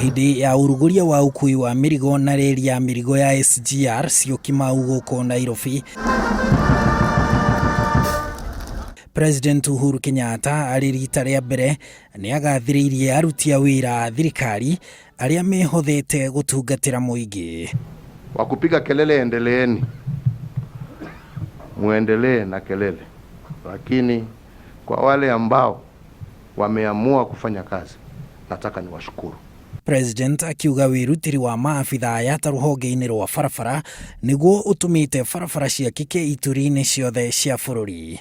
hindi ya uruguria wa ukui wa mirigo na reri ya mirigo ya SGR ciokimau guko Nairobi, President Uhuru Kenyatta ari rita rĩa mbere niagathiriirie aruti a wira thirikari aria mehothete gutungatira muingi. Wakupiga kelele endeleeni, muendelee na kelele, lakini kwa wale ambao wameamua kufanya kazi nataka niwashukuru. President akiuga wirutiri wa maabithaa ya ruhonge-ini rwa barabara niguo utumite barabara ciakike ituri-ini ciothe cia bururi.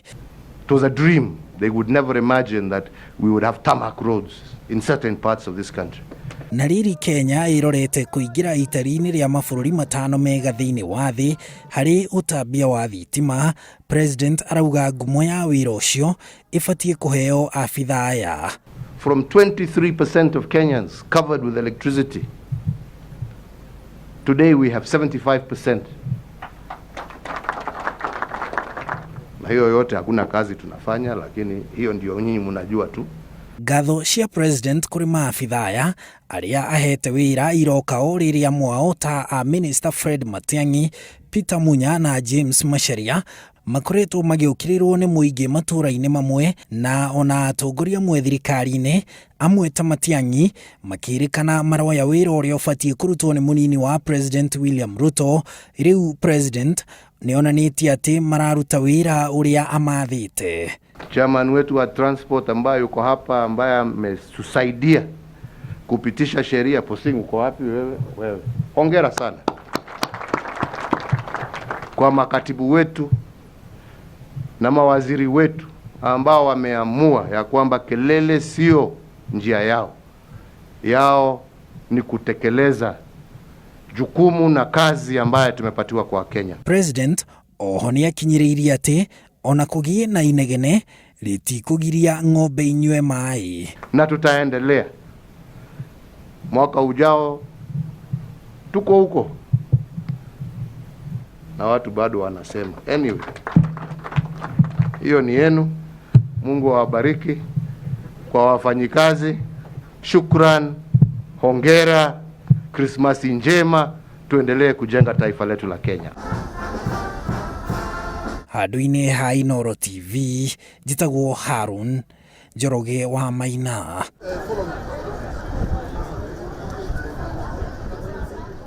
It was a dream. They would never imagine that we would have tarmac roads in certain parts of this country. Na riri Kenya irorete kuingira itari-ini ria mabururi matano mega thiini wa thi hari utambia wa thitima. President arauga ngumo ya wira ucio ibatie kuheo abithaa aya. From 23% of Kenyans covered with electricity, today we have 75%. Na hiyo yote hakuna kazi tunafanya, lakini hiyo ndio nyinyi mnajua tu. Ngatho cia president kuri maabithaa aya aria ahete wira iroka o riria mwao ta a Minister Fred Matiang'i, Peter Munya na James Macharia makoretwo magiukirirwo ni muingi matuura-ini mamwe na ona atongoria mwe thirikari-ini amwe ta Matiang'i makirikana maroya wira uria ubatie kurutwo ni munini wa President William Ruto. Riu president nionanitie ati mararuta wira uria amathite. Chairman wetu wa transport ambaye yuko hapa, ambaye ametusaidia kupitisha sheria, Posing uko wapi wewe? Hongera sana. Kwa makatibu wetu na mawaziri wetu ambao wameamua ya kwamba kelele sio njia yao ni kutekeleza jukumu na kazi ambayo tumepatiwa kwa Kenya. President ohonia kinyiriirie ati ona kugie na inegene litikugiria ng'ombe inywe mai. Na tutaendelea mwaka ujao, tuko huko na watu bado wanasema. Anyway, hiyo ni yenu. Mungu awabariki. Kwa wafanyikazi, shukran, hongera, Krismasi njema, tuendelee kujenga taifa letu la Kenya. Handu-ini ha Inooro TV, njitagwo Harun Njoroge wa Maina.